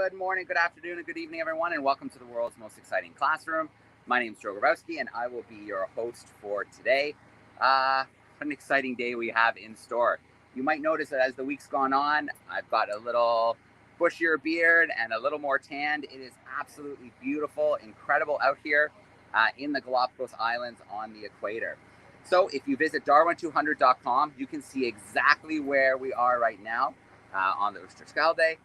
Good morning, good afternoon, and good evening, everyone, and welcome to the world's most exciting classroom. My name is Joe Grabowski, and I will be your host for today. What an exciting day we have in store. You might notice that as the week's gone on, I've got a little bushier beard and a little more tanned. It is absolutely beautiful, incredible out here in the Galapagos Islands on the equator. So if you visit DARWIN200.com, you can see exactly where we are right now on the Oosterschelde.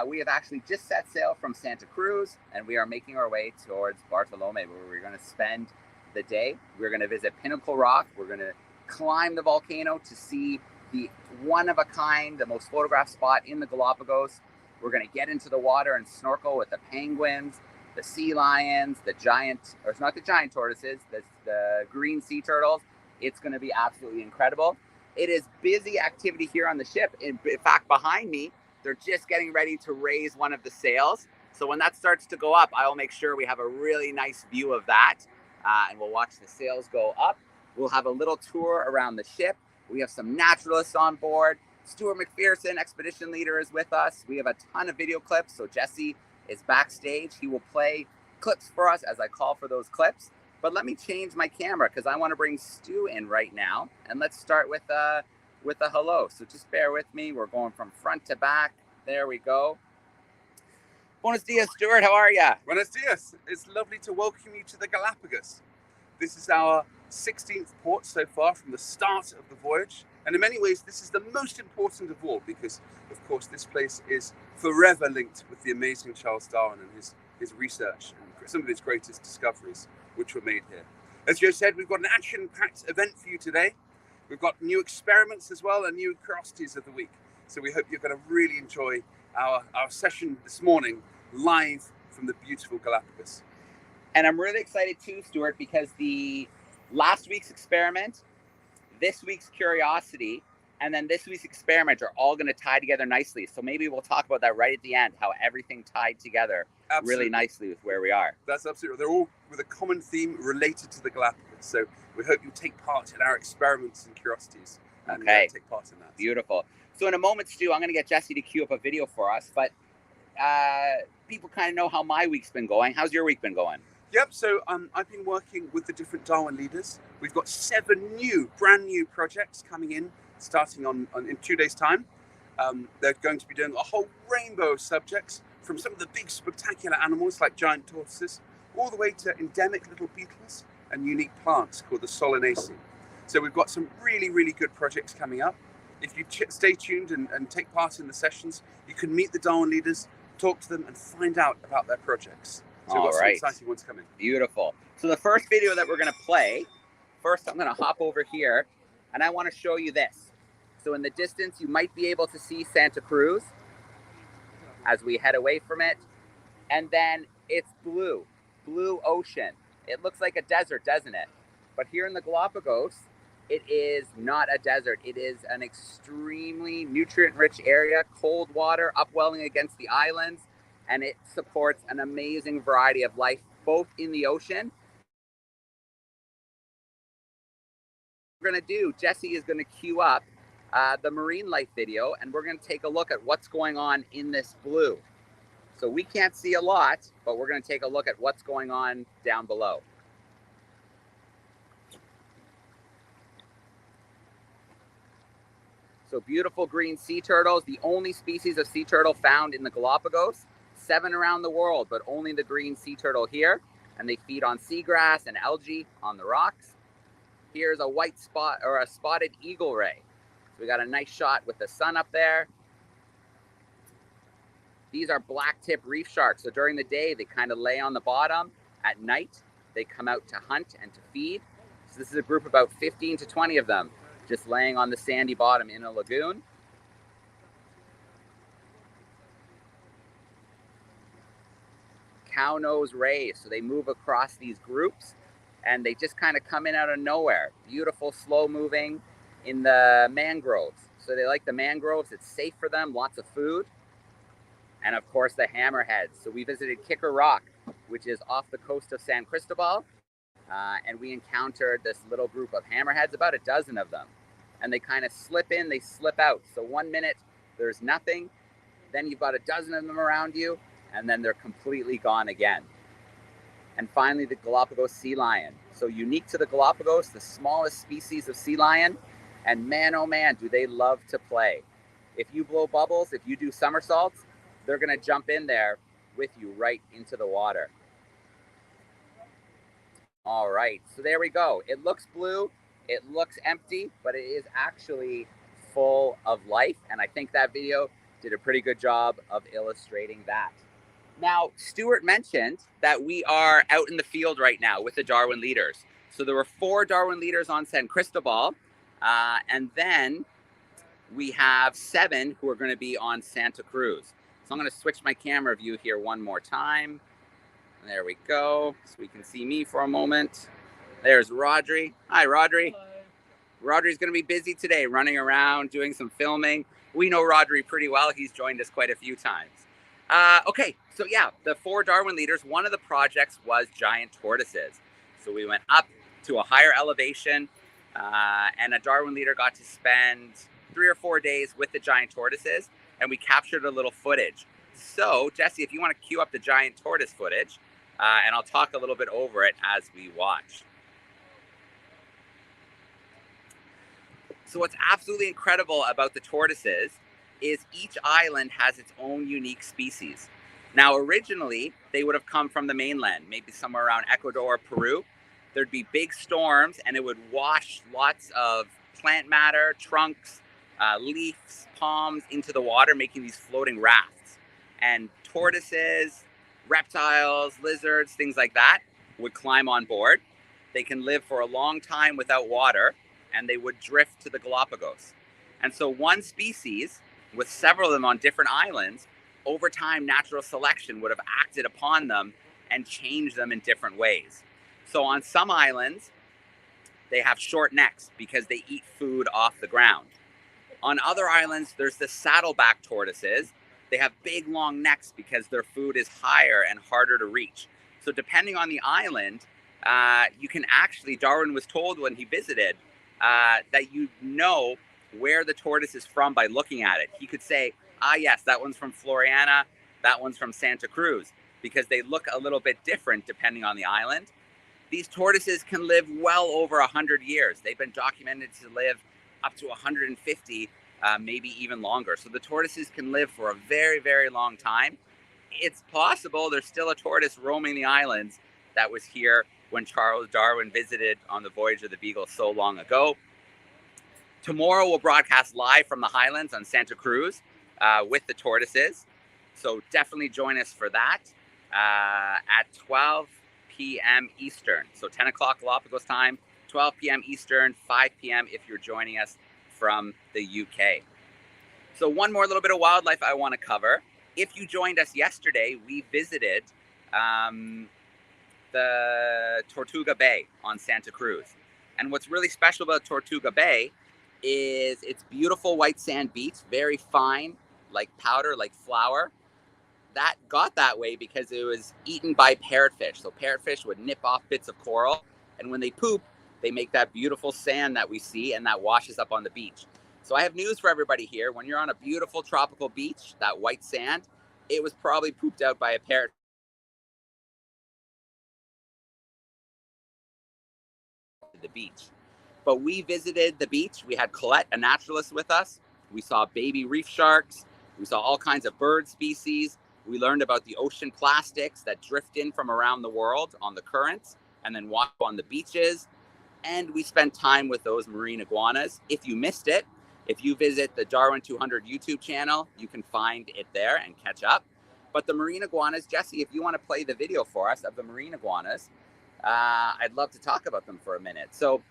We have actually just set sail from Santa Cruz, and we are making our way towards Bartolome, where we're going to spend the day. We're going to visit Pinnacle Rock. We're going to climb the volcano to see the one-of-a-kind, the most photographed spot in the Galapagos. We're going to get into the water and snorkel with the penguins, the sea lions, the giant, or it's not the giant tortoises, the green sea turtles. It's going to be absolutely incredible. It is busy activity here on the ship. In fact, behind me, they're just getting ready to raise one of the sails. So when that starts to go up, I will make sure we have a really nice view of that. And we'll watch the sails go up. We'll have a little tour around the ship. We have some naturalists on board. Stuart McPherson, expedition leader, is with us. We have a ton of video clips. So Jesse is backstage. He will play clips for us as I call for those clips. But let me change my camera because I want to bring Stu in right now. And let's start with a hello. So just bear with me. We're going from front to back. There we go. Buenos dias, Stuart. How are you? Buenos dias. It's lovely to welcome you to the Galapagos. This is our 16th port so far from the start of the voyage. And in many ways, this is the most important of all because, of course, this place is forever linked with the amazing Charles Darwin and his research and some of his greatest discoveries, which were made here. As Joe said, we've got an action-packed event for you today. We've got new experiments as well and new curiosities of the week. So we hope you're going to really enjoy our session this morning live from the beautiful Galapagos. And I'm really excited too, Stuart, because the last week's experiment, this week's curiosity, and then this week's experiment are all going to tie together nicely. So maybe we'll talk about that right at the end, how everything tied together really nicely with where we are. That's absolutely. They're all with a common theme related to the Galapagos. So we hope you take part in our experiments and curiosities and take part in that. Beautiful. So in a moment, Stu, I'm going to get Jesse to cue up a video for us. But people kind of know how my week's been going. How's your week been going? Yep, so I've been working with the different Darwin leaders. We've got 7 brand new projects coming in, starting in 2 days' time. They're going to be doing a whole rainbow of subjects, from some of the big spectacular animals like giant tortoises, all the way to endemic little beetles and unique plants called the Solanaceae. So we've got some really, really good projects coming up. If you stay tuned and take part in the sessions, you can meet the Darwin leaders, talk to them, and find out about their projects. So we've got some exciting ones coming. Beautiful. So the first video that we're going to play, first I'm going to hop over here, and I want to show you this. So in the distance, you might be able to see Santa Cruz as we head away from it. And then it's blue ocean. It looks like a desert, doesn't it? But here in the Galapagos, it is not a desert. It is an extremely nutrient-rich area, cold water upwelling against the islands, and it supports an amazing variety of life, both in the ocean. We're going to do, Jesse is going to queue up the marine life video, and we're going to take a look at what's going on in this blue. So we can't see a lot, but we're going to take a look at what's going on down below. So beautiful green sea turtles, the only species of sea turtle found in the Galapagos, 7 around the world, but only the green sea turtle here. And they feed on seagrass and algae on the rocks. Here's a white spot or a spotted eagle ray. So we got a nice shot with the sun up there. These are black-tip reef sharks. So during the day, they kind of lay on the bottom. At night, they come out to hunt and to feed. So this is a group of about 15 to 20 of them, just laying on the sandy bottom in a lagoon. Cow-nose rays, so they move across these groups and they just kind of come in out of nowhere. Beautiful, slow-moving in the mangroves. So they like the mangroves, it's safe for them, lots of food. And of course the hammerheads. So we visited Kicker Rock, which is off the coast of San Cristobal. And we encountered this little group of hammerheads, about a dozen of them. And they kind of slip in, they slip out. So 1 minute there's nothing. then you've got a dozen of them around you, and then they're completely gone again. And finally, the Galapagos sea lion. So unique to the Galapagos, the smallest species of sea lion, and man, oh man, do they love to play. If you blow bubbles, if you do somersaults, they're gonna jump in there with you right into the water. All right, so there we go. It looks blue, it looks empty, but it is actually full of life. And I think that video did a pretty good job of illustrating that. Now, Stuart mentioned that we are out in the field right now with the Darwin leaders. So there were 4 Darwin leaders on San Cristobal, and then we have 7 who are going to be on Santa Cruz. So I'm going to switch my camera view here one more time. There we go, so we can see me for a moment. There's Rodri. Hi, Rodri. Hello. Rodri's going to be busy today, running around, doing some filming. We know Rodri pretty well. He's joined us quite a few times. Okay, so yeah, the 4 Darwin leaders, one of the projects was giant tortoises. So we went up to a higher elevation, and a Darwin leader got to spend 3 or 4 days with the giant tortoises, and we captured a little footage. So, Jesse, if you want to cue up the giant tortoise footage, and I'll talk a little bit over it as we watch. So what's absolutely incredible about the tortoises is each island has its own unique species. Now, originally, they would have come from the mainland, maybe somewhere around Ecuador, Peru. There'd be big storms, and it would wash lots of plant matter, trunks, leaves, palms into the water, making these floating rafts. And tortoises, reptiles, lizards, things like that would climb on board. They can live for a long time without water, and they would drift to the Galapagos. And so one species, with several of them on different islands, over time, natural selection would have acted upon them and changed them in different ways. So on some islands, they have short necks because they eat food off the ground. On other islands, there's the saddleback tortoises. They have big, long necks because their food is higher and harder to reach. So depending on the island, you can actually, Darwin was told when he visited, that you know where the tortoise is from by looking at it. He could say, yes, that one's from Floriana, that one's from Santa Cruz, because they look a little bit different depending on the island. These tortoises can live well over 100 years. They've been documented to live up to 150, maybe even longer. So the tortoises can live for a very, very long time. It's possible there's still a tortoise roaming the islands that was here when Charles Darwin visited on the voyage of the Beagle so long ago. Tomorrow we'll broadcast live from the Highlands on Santa Cruz with the tortoises. So definitely join us for that at 12 p.m. Eastern. So 10 o'clock Galapagos time, 12 p.m. Eastern, 5 p.m. if you're joining us from the UK. So one more little bit of wildlife I want to cover. If you joined us yesterday, we visited the Tortuga Bay on Santa Cruz. And what's really special about Tortuga Bay is its beautiful white sand beach, very fine, like powder, like flour. That got that way because it was eaten by parrotfish. So parrotfish would nip off bits of coral, and when they poop, they make that beautiful sand that we see, and that washes up on the beach. So I have news for everybody here. When you're on a beautiful tropical beach, that white sand, it was probably pooped out by a parrot. The beach. But we visited the beach. We had Colette, a naturalist, with us. We saw baby reef sharks. We saw all kinds of bird species. We learned about the ocean plastics that drift in from around the world on the currents and then wash on the beaches. And we spent time with those marine iguanas. If you missed it, if you visit the DARWIN200 YouTube channel, you can find it there and catch up. But the marine iguanas, Jesse, if you want to play the video for us of the marine iguanas, I'd love to talk about them for a minute. So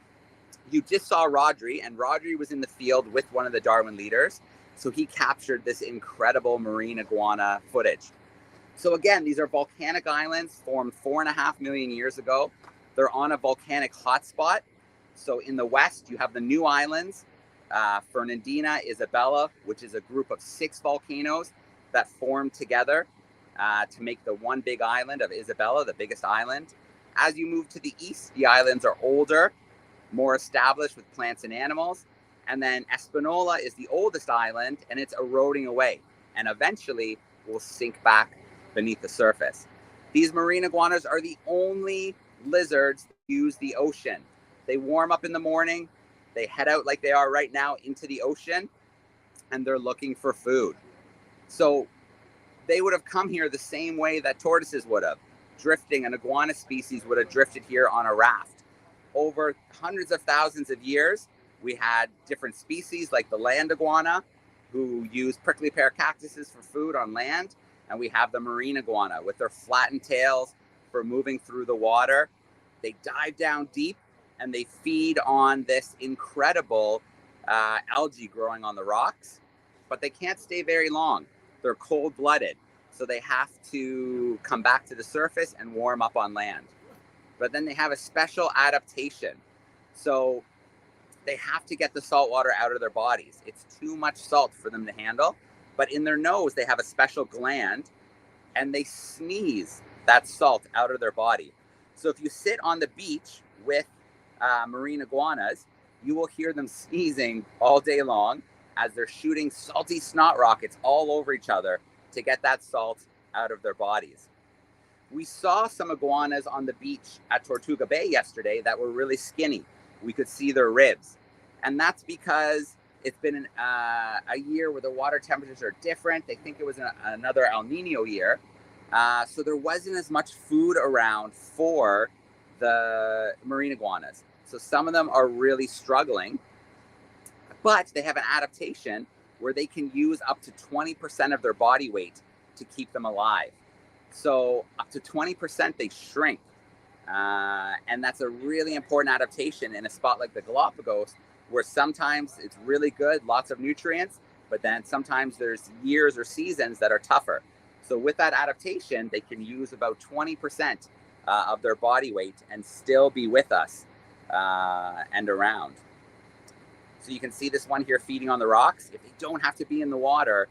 you just saw Rodri, and Rodri was in the field with one of the Darwin leaders. So he captured this incredible marine iguana footage. So again, these are volcanic islands formed 4.5 million years ago. They're on a volcanic hotspot. So in the west, you have the new islands, Fernandina, Isabella, which is a group of 6 volcanoes that formed together to make the one big island of Isabella, the biggest island. As you move to the east, the islands are older, more established with plants and animals. And then Espanola is the oldest island, and it's eroding away. and eventually will sink back beneath the surface. These marine iguanas are the only lizards that use the ocean. They warm up in the morning, they head out like they are right now into the ocean, and they're looking for food. So they would have come here the same way that tortoises would have, drifting. An iguana species would have drifted here on a raft. Over hundreds of thousands of years, we had different species like the land iguana, who use prickly pear cactuses for food on land. And we have the marine iguana with their flattened tails for moving through the water. They dive down deep and they feed on this incredible algae growing on the rocks, but they can't stay very long. They're cold-blooded, so they have to come back to the surface and warm up on land. But then they have a special adaptation. So they have to get the salt water out of their bodies. It's too much salt for them to handle. But in their nose, they have a special gland, and they sneeze that salt out of their body. So if you sit on the beach with marine iguanas, you will hear them sneezing all day long as they're shooting salty snot rockets all over each other to get that salt out of their bodies. We saw some iguanas on the beach at Tortuga Bay yesterday that were really skinny. We could see their ribs. And that's because it's been a year where the water temperatures are different. They think it was another El Nino year. So there wasn't as much food around for the marine iguanas. So some of them are really struggling, but they have an adaptation where they can use up to 20% of their body weight to keep them alive. So up to 20% they shrink. And that's a really important adaptation in a spot like the Galapagos, where sometimes it's really good, lots of nutrients, but then sometimes there's years or seasons that are tougher. So with that adaptation, they can use about 20% of their body weight and still be with us and around. So you can see this one here feeding on the rocks. If they don't have to be in the water,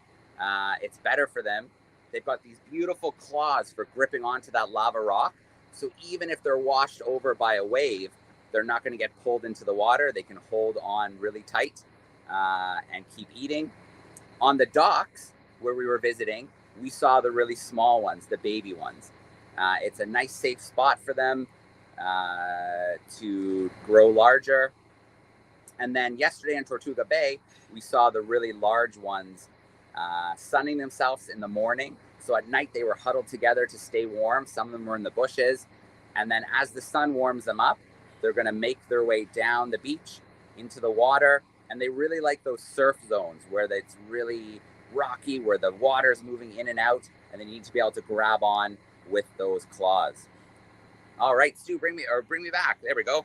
it's better for them. They've got these beautiful claws for gripping onto that lava rock. So even if they're washed over by a wave, they're not going to get pulled into the water. They can hold on really tight and keep eating. On the docks where we were visiting, we saw the really small ones, the baby ones. It's a nice, safe spot for them to grow larger. And then yesterday in Tortuga Bay, we saw the really large ones sunning themselves in the morning. So at night, they were huddled together to stay warm. Some of them were in the bushes. And then as the sun warms them up, they're going to make their way down the beach into the water. And they really like those surf zones where it's really rocky, where the water is moving in and out, and they need to be able to grab on with those claws. All right, Stu, bring me back. There we go.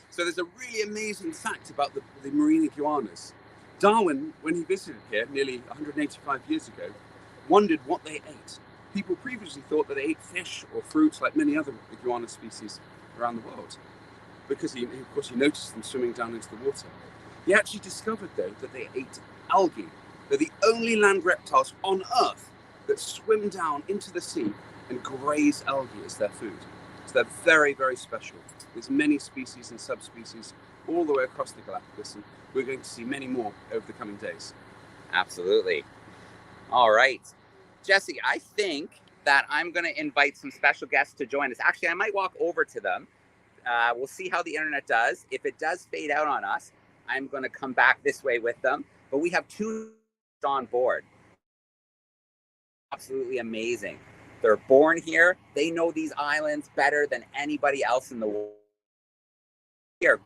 So there's a really amazing fact about the marine iguanas. Darwin, when he visited here nearly 185 years ago, wondered what they ate. People previously thought that they ate fish or fruits like many other iguana species around the world, because he noticed them swimming down into the water. He actually discovered, though, that they ate algae. They're the only land reptiles on Earth that swim down into the sea and graze algae as their food. So they're very, very special. There's many species and subspecies all the way across the Galapagos, and we're going to see many more over the coming days. Absolutely. All right. Jesse, I think that I'm going to invite some special guests to join us. Actually, I might walk over to them. We'll see how the internet does. If it does fade out on us, I'm going to come back this way with them. But we have two on board. Absolutely amazing. They're born here. They know these islands better than anybody else in the world. Here.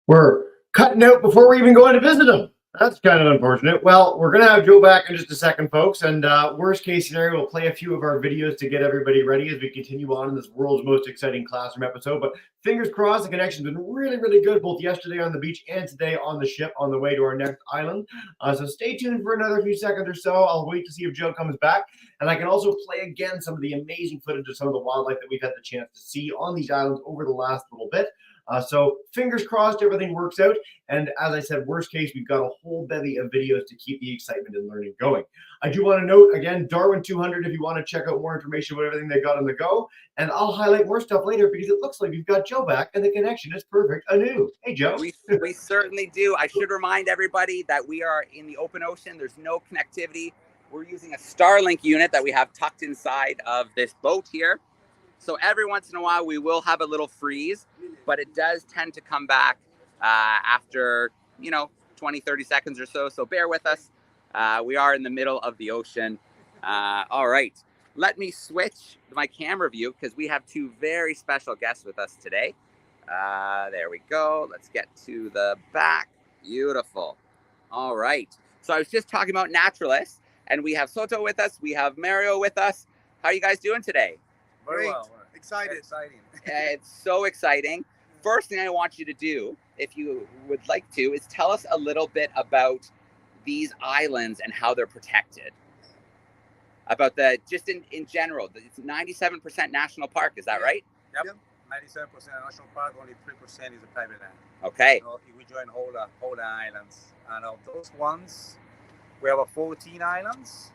We're cutting out before we even go in to visit them. That's kind of unfortunate. Well, we're going to have Joe back in just a second, folks. And worst case scenario, we'll play a few of our videos to get everybody ready as we continue on in this world's most exciting classroom episode. But fingers crossed, the connection's been really, really good, both yesterday on the beach and today on the ship on the way to our next island. So stay tuned for another few seconds or so. I'll wait to see if Joe comes back. And I can also play again some of the amazing footage of some of the wildlife that we've had the chance to see on these islands over the last little bit. So fingers crossed, everything works out. And as I said, worst case, we've got a whole bevy of videos to keep the excitement and learning going. I do want to note again, DARWIN200, if you want to check out more information about everything they got on the go. And I'll highlight more stuff later because it looks like we've got Joe back and the connection is perfect anew. Hey, Joe. We certainly do. I should remind everybody that we are in the open ocean. There's no connectivity. We're using a Starlink unit that we have tucked inside of this boat here. So every once in a while, we will have a little freeze, but it does tend to come back after, 20, 30 seconds or so. So bear with us. We are in the middle of the ocean. All right. Let me switch my camera view because we have two very special guests with us today. There we go. Let's get to the back. Beautiful. All right. So I was just talking about naturalists, and we have Soto with us. We have Mario with us. How are you guys doing today? Very well. Excited. Exciting. It's so exciting. First thing I want you to do, if you would like to, is tell us a little bit about these islands and how they're protected. About just in general, it's 97% national park. Is that right? Yep. 97% national park, only 3% is a private land. Okay. So if we join all the islands, and of those ones, we have 14 islands,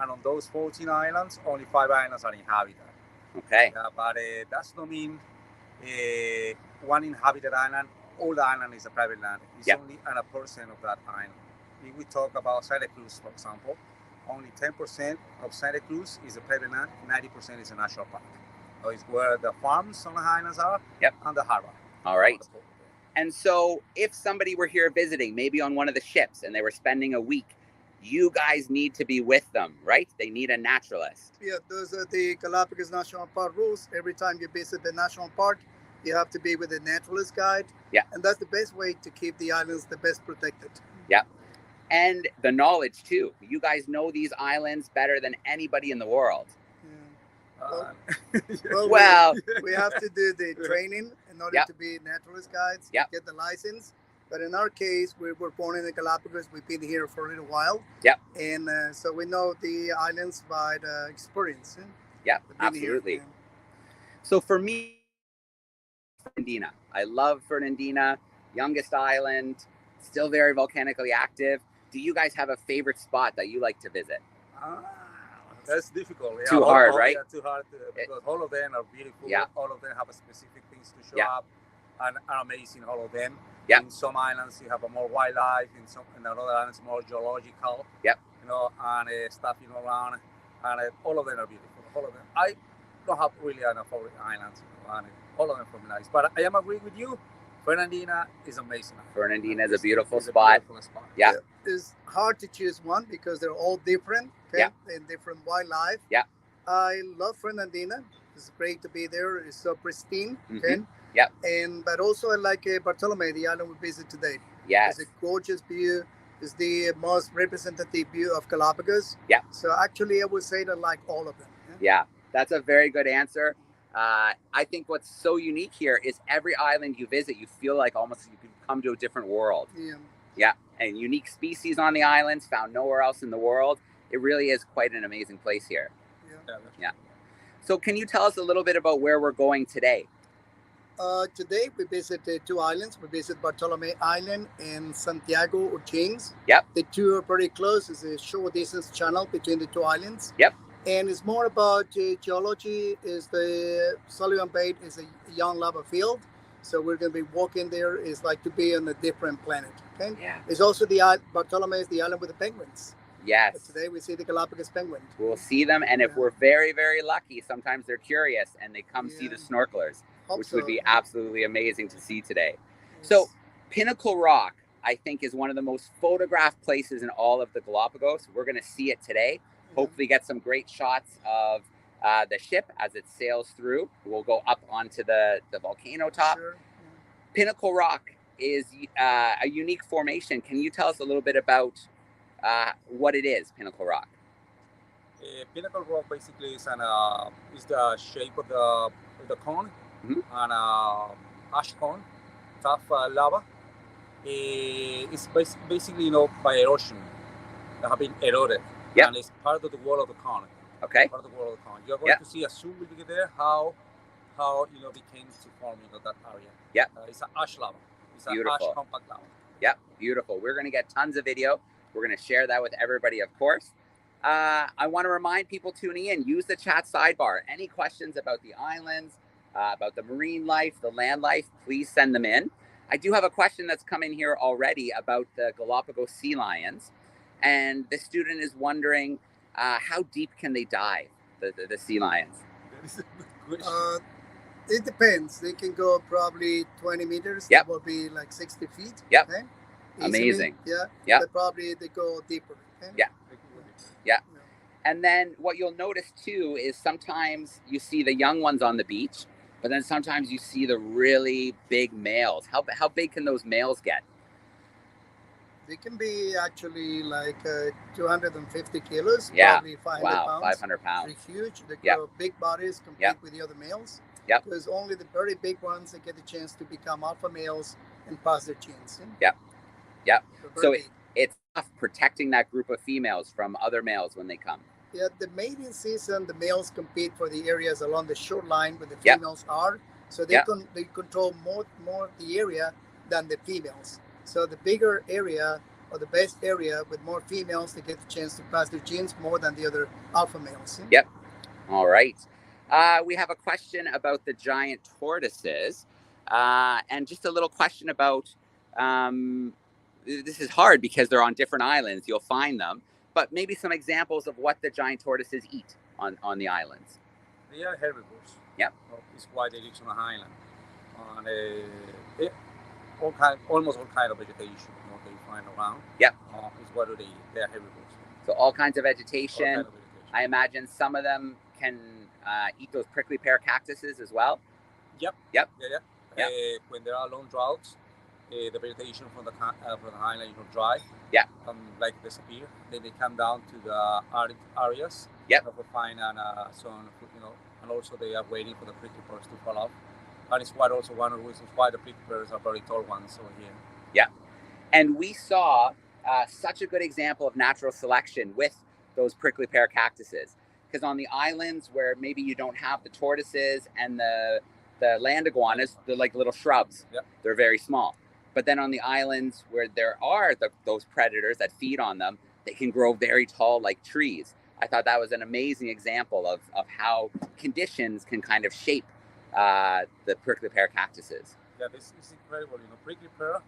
and on those 14 islands, only 5 islands are inhabited. Okay. Yeah, but that's not mean one inhabited island, all the island is a private land. It's only a percent of that island. If we talk about Santa Cruz, for example, only 10% of Santa Cruz is a private land, 90% is a national park. So it's where the farms on the islands are and the harbor. All right. And so if somebody were here visiting, maybe on one of the ships, and they were spending a week, you guys need to be with them, right? They need a naturalist. Yeah, those are the Galapagos National Park rules. Every time you visit the national park, you have to be with a naturalist guide. Yeah. And that's the best way to keep the islands the best protected. Yeah. And the knowledge too. You guys know these islands better than anybody in the world. Well, we have to do the training in order to be naturalist guides, get the license. But in our case, we were born in the Galapagos. We've been here for a little while. Yeah. And so we know the islands by the experience. Yeah, absolutely. So for me, Fernandina. I love Fernandina, youngest island, still very volcanically active. Do you guys have a favorite spot that you like to visit? That's difficult. Yeah, too hard, right? Yeah, too hard because all of them are beautiful. Yeah. All of them have a specific things to show up and are amazing, all of them. Yeah. In some islands, you have a more wildlife. In other islands, more geological. Yep. And stuff, around. And all of them are beautiful. All of them. I don't have really a favorite islands. And all of them are nice. But I am agree with you. Fernandina is amazing. Fernandina is a beautiful spot. Yeah. It's hard to choose one because they're all different. Okay? And different wildlife. Yeah. I love Fernandina. It's great to be there. It's so pristine. Okay. Yeah. But also I like Bartolomé, the island we visit today. Yes. It's a gorgeous view. It's the most representative view of Galapagos. Yeah. So actually, I would say that I like all of them. Yeah, that's a very good answer. I think what's so unique here is every island you visit, you feel like almost you could come to a different world. Yeah. Yeah, and unique species on the islands found nowhere else in the world. It really is quite an amazing place here. Yeah. So can you tell us a little bit about where we're going today? Today we visited two islands. We visit Bartolomé Island and Santiago or James. Yep. The two are very close. It's a short distance channel between the two islands. Yep. And it's more about geology. Is the Sullivan Bay is a young lava field. So we're going to be walking there. It's like to be on a different planet. Okay. Yeah. It's also Bartolomé is the island with the penguins. Yes. But today we see the Galapagos penguin. We'll see them, and if we're very, very lucky, sometimes they're curious and they come see the snorkelers, which would be absolutely amazing to see today. Yes. So Pinnacle Rock, I think, is one of the most photographed places in all of the Galapagos. We're going to see it today. Hopefully get some great shots of the ship as it sails through. We'll go up onto the volcano top. Sure. Pinnacle Rock is a unique formation. Can you tell us a little bit about what it is, Pinnacle Rock? Pinnacle Rock basically is the shape of the cone, and ash cone, tough lava. It's basically by erosion that have been eroded. Yeah. And it's part of the wall of the cone. Okay. Part of the wall of the cone. You're going to see as soon as we get there how how became to form that area. Yeah. It's an ash lava. It's Beautiful. An ash compact lava. Yep, beautiful. We're going to get tons of video. We're going to share that with everybody, of course. I want to remind people tuning in, use the chat sidebar. Any questions about the islands, about the marine life, the land life, please send them in. I do have a question that's come in here already about the Galapagos sea lions. And the student is wondering, how deep can they dive, the sea lions? That is a good question. It depends. They can go probably 20 meters. Yep. That will be like 60 feet. Yep. Okay? Amazing. Yeah. Yep. But probably they go deeper. Okay? Yeah. Yeah. And then what you'll notice too is sometimes you see the young ones on the beach, but then sometimes you see the really big males. How big can those males get? They can be actually like 250 kilos. Yeah. Probably 500 Wow, pounds. 500 pounds. They're huge. They Yep. grow big bodies, compete Yep. with the other males. Yep. Because only the very big ones that get the chance to become alpha males and pass their genes. Yep. Yep. They're So very big. it's tough protecting that group of females from other males when they come. Yeah, the mating season, the males compete for the areas along the shoreline where the Yep. females are. So they Yep. they control more the area than the females. So the bigger area or the best area with more females, they get the chance to pass their genes more than the other alpha males. Yep. All right. We have a question about the giant tortoises, and just a little question about. This is hard because they're on different islands. You'll find them, but maybe some examples of what the giant tortoises eat on the islands. They are herbivores. Yep. It's why they live on an island. On almost all kind of vegetation they find around. Yep. Is what do they eat. They are herbivores. So all kinds of All vegetation. kind of vegetation. I imagine some of them can eat those prickly pear cactuses as well. Yep. Yep. Yeah. When there are long droughts, the vegetation from the island dry. Yeah. Like disappear. Then they come down to the arid areas. Yep. For find and some and also they are waiting for the prickly pears to fall off. And it's one of the reasons why the prickly pears are very tall ones over here. Yeah. And we saw such a good example of natural selection with those prickly pear cactuses. Because on the islands where maybe you don't have the tortoises and the land iguanas, they're like little shrubs. Yep. They're very small. But then on the islands where there are those predators that feed on them, they can grow very tall like trees. I thought that was an amazing example of how conditions can kind of shape the prickly pear cactuses. Yeah, this is incredible. Prickly pear,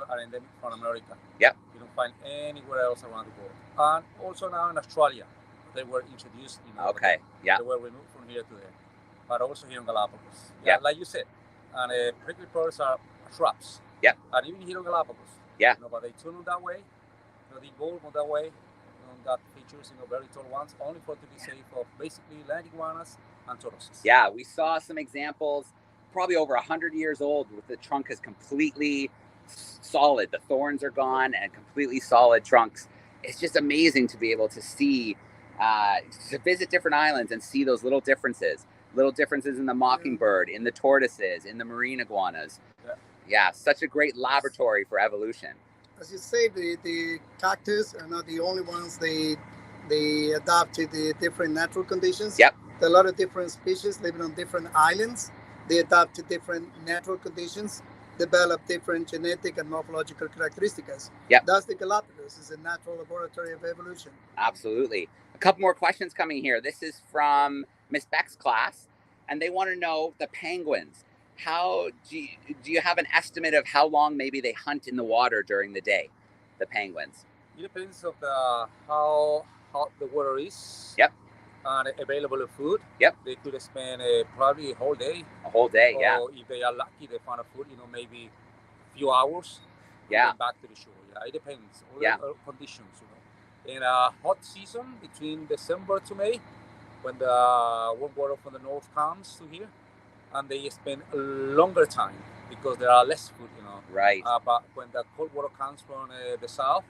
are endemic from America. Yep. You don't find anywhere else around the world. And also now in Australia, they were introduced. Okay. Yeah. They were removed from here to there. But also here in Galapagos. Yeah. Like you said. And prickly pears are shrubs. Yeah. And even here in Galapagos. Yeah. But they turn on that way. They evolve on that way. That features, very tall ones, only for to be safe of basically land iguanas and tortoises. Yeah, we saw some examples, probably over 100 years old, with the trunk is completely solid. The thorns are gone and completely solid trunks. It's just amazing to be able to see, to visit different islands and see those little differences in the mockingbird, in the tortoises, in the marine iguanas. Yeah, such a great laboratory for evolution. As you say, the cactus are not the only ones they adapt to the different natural conditions. Yep. There are a lot of different species living on different islands. They adapt to different natural conditions, develop different genetic and morphological characteristics. Yep. That's the Galapagos. It's a natural laboratory of evolution. Absolutely. A couple more questions coming here. This is from Miss Beck's class, and they want to know the penguins. How do you have an estimate of how long maybe they hunt in the water during the day, the penguins? It depends on how hot the water is. Yep. And available food. Yep. They could spend probably a whole day. A whole day, yeah. Or if they are lucky, they find a food, maybe a few hours. Yeah. And back to the shore. Yeah, it depends. All Yeah. the conditions, In a hot season between December to May, when the warm water from the north comes to here, and they spend a longer time because there are less food, Right. But when the cold water comes from the south,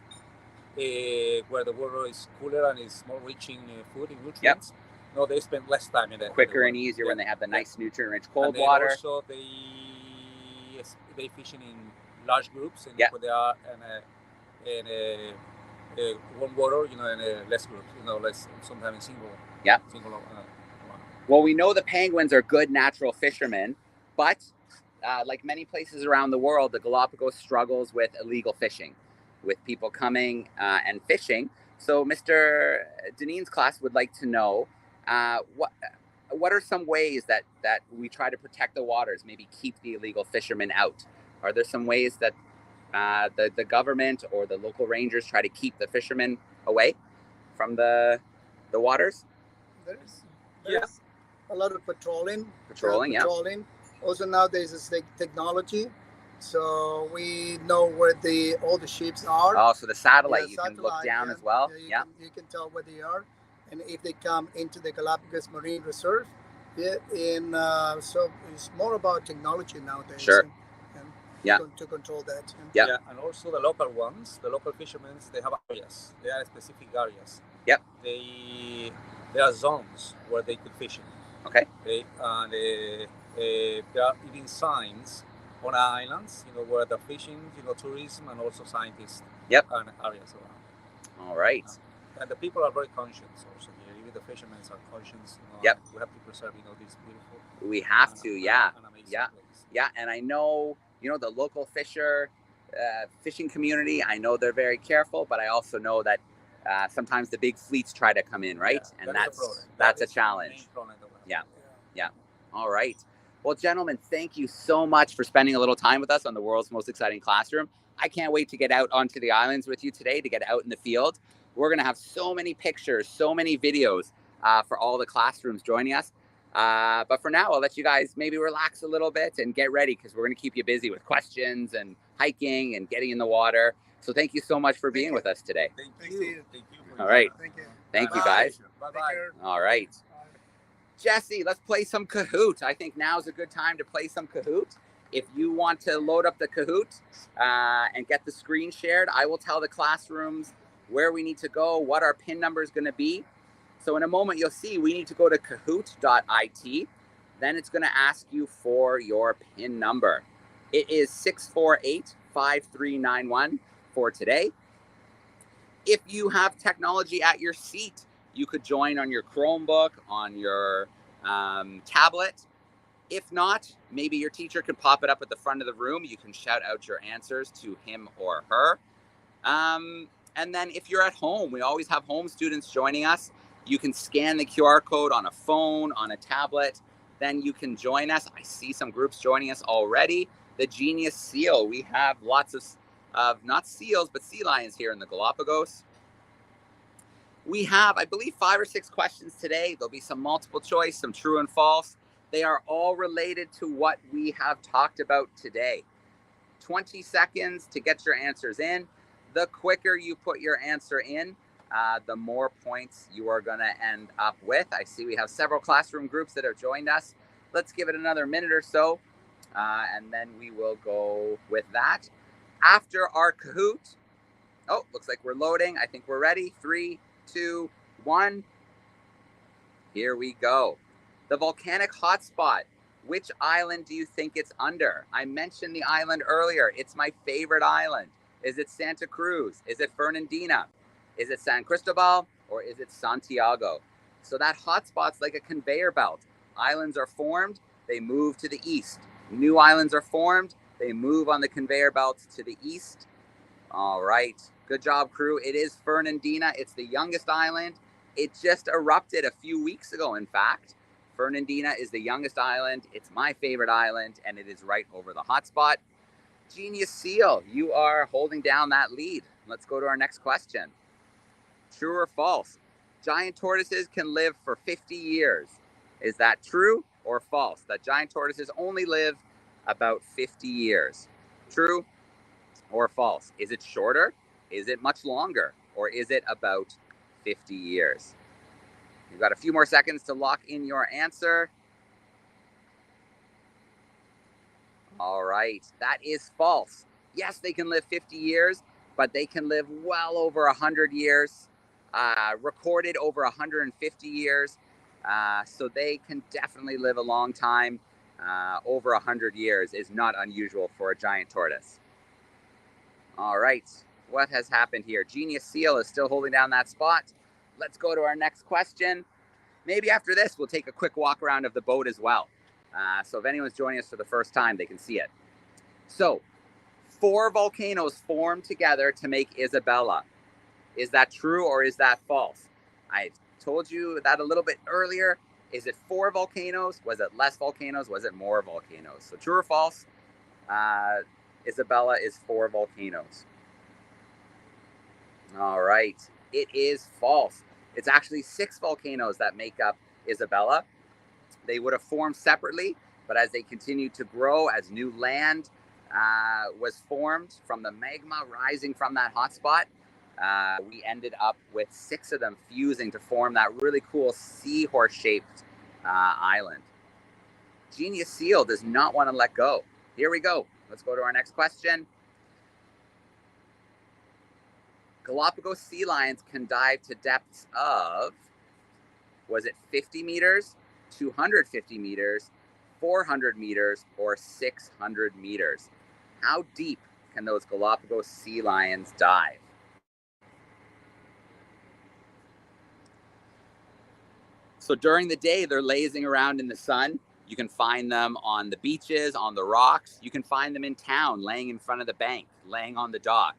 where the water is cooler and is more rich in food and nutrients, they spend less time in it. Quicker and easier when they have the nice nutrient-rich cold and water. Also, they fishing in large groups, and when they are in warm water, in less groups, less sometimes in single. Yeah. Single. Well, we know the penguins are good natural fishermen, but like many places around the world, the Galapagos struggles with illegal fishing, with people coming and fishing. So Mr. Deneen's class would like to know what are some ways that we try to protect the waters, maybe keep the illegal fishermen out? Are there some ways that the government or the local rangers try to keep the fishermen away from the waters? There's a lot of patrolling. Patrolling. Also nowadays it's technology, so we know where all the ships are. Oh, so the satellite, you can look down as well. You can tell where they are, and if they come into the Galapagos Marine Reserve. So it's more about technology nowadays. Sure. To control that. Yeah, and also the local ones, the local fishermen, they have areas. They are specific areas. Yep. There are zones where they could fish in. Okay. There are even signs on islands, where the fishing, tourism, and also scientists. Yep. And areas around. All right. And the people are very conscious also here. Even the fishermen are conscious. Yep. We have to preserve, this beautiful. We have to, yeah. Place. Yeah, and I know, the local fishing community, I know they're very careful, but I also know that sometimes the big fleets try to come in, right? Yeah, and that's a challenge. Yeah. All right. Well, gentlemen, thank you so much for spending a little time with us on the world's most exciting classroom. I can't wait to get out onto the islands with you today, to get out in the field. We're going to have so many pictures, so many videos for all the classrooms joining us. But for now, I'll let you guys maybe relax a little bit and get ready, because we're going to keep you busy with questions and hiking and getting in the water. So thank you so much for being with us today. Thank you. All right. Thank you guys. Bye-bye. All right. Jesse, let's play some Kahoot. I think now's a good time to play some Kahoot. If you want to load up the Kahoot and get the screen shared, I will tell the classrooms where we need to go, what our PIN number is going to be. So in a moment, you'll see we need to go to kahoot.it. Then it's going to ask you for your PIN number. It is 648-5391 for today. If you have technology at your seat, you could join on your Chromebook, on your tablet. If not, maybe your teacher could pop it up at the front of the room. You can shout out your answers to him or her. And then if you're at home, we always have home students joining us. You can scan the QR code on a phone, on a tablet. Then you can join us. I see some groups joining us already. The Genius Seal. We have lots of not seals, but sea lions here in the Galapagos. We have, I believe, 5 or 6 questions today. There'll be some multiple choice, some true and false. They are all related to what we have talked about today. 20 seconds to get your answers in. The quicker you put your answer in, the more points you are going to end up with. I see we have several classroom groups that have joined us. Let's give it another minute or so, and then we will go with that. After our Kahoot, looks like we're loading. I think we're ready. 3, 2, 1. Here we go. The volcanic hotspot. Which island do you think it's under? I mentioned the island earlier. It's my favorite island. Is it Santa Cruz? Is it Fernandina? Is it San Cristobal? Or is it Santiago? So that hotspot's like a conveyor belt. Islands are formed, they move to the east. New islands are formed, they move on the conveyor belt to the east. All right, good job, crew. It is Fernandina. It's the youngest island. It just erupted a few weeks ago, in fact. Fernandina is the youngest island. It's my favorite island, and it is right over the hotspot. Genius Seal, you are holding down that lead. Let's go to our next question. True or false? Giant tortoises can live for 50 years. Is that true or false? That giant tortoises only live about 50 years. True or false? Is it shorter? Is it much longer? Or is it about 50 years? You've got a few more seconds to lock in your answer. All right, that is false. Yes, they can live 50 years, but they can live well over 100 years, recorded over 150 years. So they can definitely live a long time. Over 100 years is not unusual for a giant tortoise. All right, what has happened here? Genius Seal is still holding down that spot. Let's go to our next question. Maybe after this, we'll take a quick walk around of the boat as well. So if anyone's joining us for the first time, they can see it. So 4 volcanoes formed together to make Isabella. Is that true or is that false? I told you that a little bit earlier. Is it 4 volcanoes? Was it less volcanoes? Was it more volcanoes? So true or false? Isabella is 4 volcanoes. All right. It is false. It's actually 6 volcanoes that make up Isabella. They would have formed separately, but as they continued to grow, as new land was formed from the magma rising from that hotspot, we ended up with 6 of them fusing to form that really cool seahorse-shaped island. Genius seal does not want to let go. Here we go. Let's go to our next question. Galapagos sea lions can dive to depths of, was it 50 meters, 250 meters, 400 meters, or 600 meters? How deep can those Galapagos sea lions dive? So during the day, they're lazing around in the sun. You can find them on the beaches, on the rocks. You can find them in town, laying in front of the bank, laying on the dock.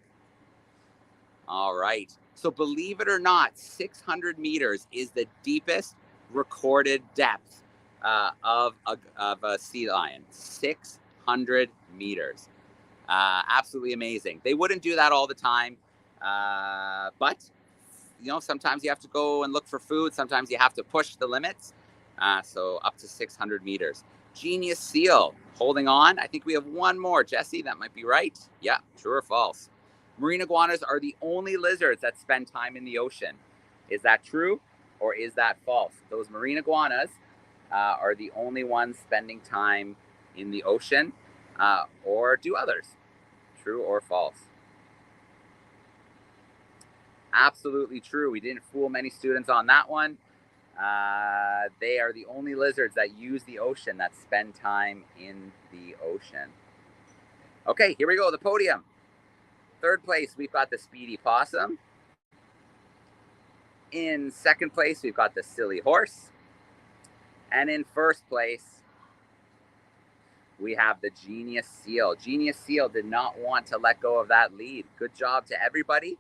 All right. So believe it or not, 600 meters is the deepest recorded depth of a sea lion. 600 meters. Absolutely amazing. They wouldn't do that all the time, but you know, sometimes you have to go and look for food. Sometimes you have to push the limits. So up to 600 meters. Genius seal, holding on. I think we have one more. Jesse, that might be right. Yeah, true or false? Marine iguanas are the only lizards that spend time in the ocean. Is that true or is that false? Those marine iguanas are the only ones spending time in the ocean, or do others? True or false? Absolutely true. We didn't fool many students on that one. They are the only lizards that use the ocean, that spend time in the ocean. Okay, here we go, the podium. 3rd place, we've got the speedy possum. In 2nd place, we've got the silly horse. And in 1st place, we have the genius seal. Genius seal did not want to let go of that lead. Good job to everybody.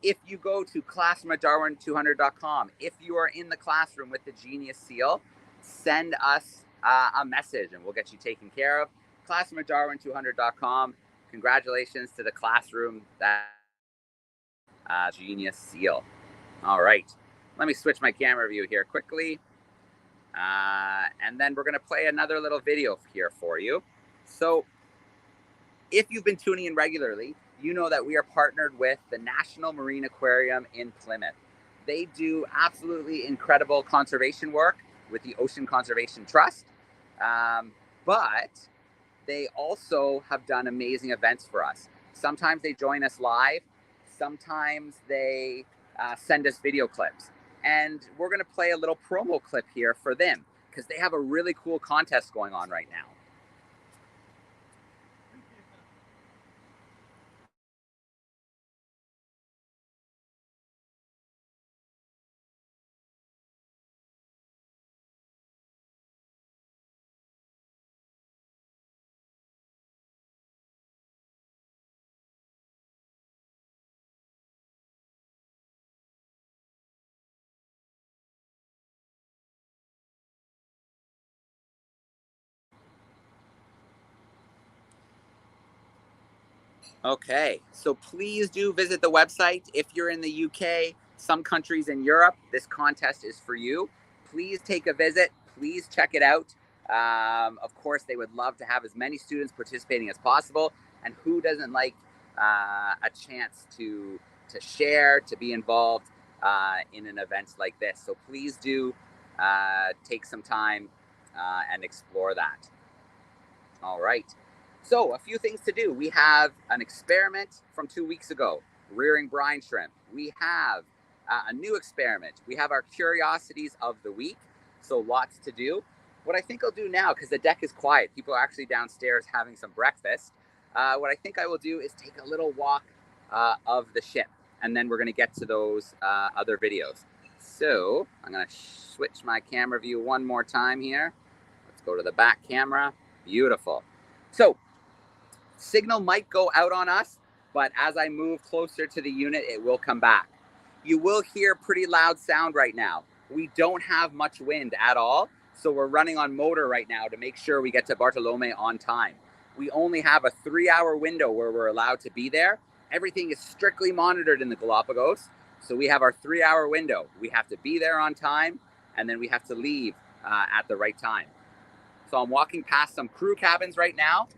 If you go to classroom@darwin200.com, if you are in the classroom with the genius seal, send us a message and we'll get you taken care of. Classroom@darwin200.com. Congratulations to the classroom that genius seal. All right, let me switch my camera view here quickly. And then we're going to play another little video here for you. So if you've been tuning in regularly, you know that we are partnered with the National Marine Aquarium in Plymouth. They do absolutely incredible conservation work with the Ocean Conservation Trust, but they also have done amazing events for us. Sometimes they join us live, sometimes they send us video clips. And we're going to play a little promo clip here for them because they have a really cool contest going on right now. Okay, so please do visit the website. If you're in the UK, some countries in Europe, this contest is for you. Please take a visit. Please check it out. Of course, they would love to have as many students participating as possible. And who doesn't like a chance to share, to be involved in an event like this? So please do take some time and explore that. All right. So a few things to do. We have an experiment from 2 weeks ago, rearing brine shrimp. We have a new experiment. We have our curiosities of the week. So lots to do. What I think I'll do now, because the deck is quiet, people are actually downstairs having some breakfast. What I think I will do is take a little walk of the ship, and then we're going to get to those other videos. So I'm going to switch my camera view one more time here. Let's go to the back camera. Beautiful. So signal might go out on us, but as I move closer to the unit, it will come back. You will hear pretty loud sound right now. We don't have much wind at all, so we're running on motor right now to make sure we get to Bartolomé on time. We only have a 3-hour window where we're allowed to be there. Everything is strictly monitored in the Galapagos, so we have our 3-hour window. We have to be there on time, and then we have to leave at the right time. So I'm walking past some crew cabins right now,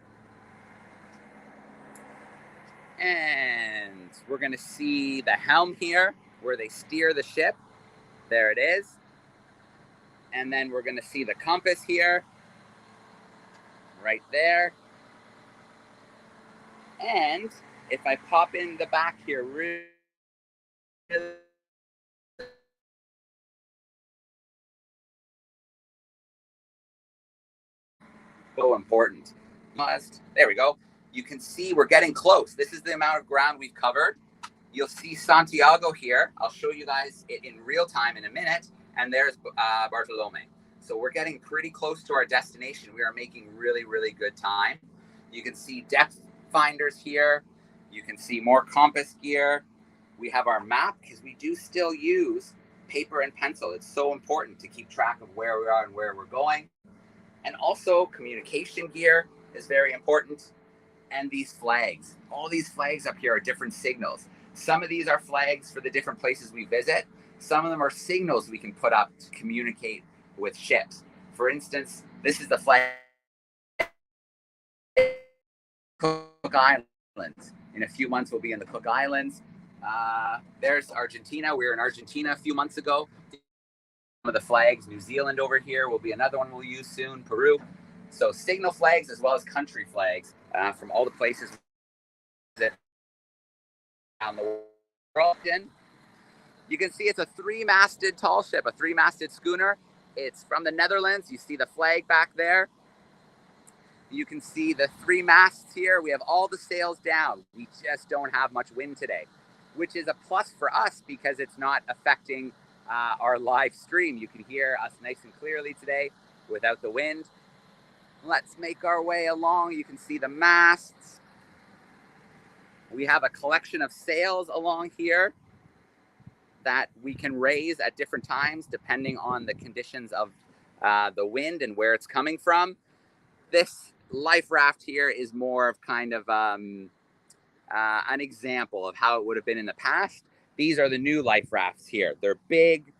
and we're going to see the helm here where they steer the ship. There it is. And then we're going to see the compass here, right there. And if I pop in the back here really so important. There we go. You can see we're getting close. This is the amount of ground we've covered. You'll see Santiago here. I'll show you guys it in real time in a minute. And there's Bartolome. So we're getting pretty close to our destination. We are making really, really good time. You can see depth finders here. You can see more compass gear. We have our map because we do still use paper and pencil. It's so important to keep track of where we are and where we're going. And also communication gear is very important. And these flags. All these flags up here are different signals. Some of these are flags for the different places we visit. Some of them are signals we can put up to communicate with ships. For instance, this is the flag Cook Islands. In a few months, we'll be in the Cook Islands. There's Argentina. We were in Argentina a few months ago. Some of the flags, New Zealand over here will be another one we'll use soon, Peru. So signal flags as well as country flags from all the places that around the world. You can see it's a 3-masted tall ship, a 3-masted schooner. It's from the Netherlands. You see the flag back there. You can see the 3 masts here. We have all the sails down. We just don't have much wind today, which is a plus for us because it's not affecting our live stream. You can hear us nice and clearly today without the wind. Let's make our way along. You can see the masts. We have a collection of sails along here that we can raise at different times depending on the conditions of the wind and where it's coming from. This life raft here is more of kind of an example of how it would have been in the past. These are the new life rafts here. They're big.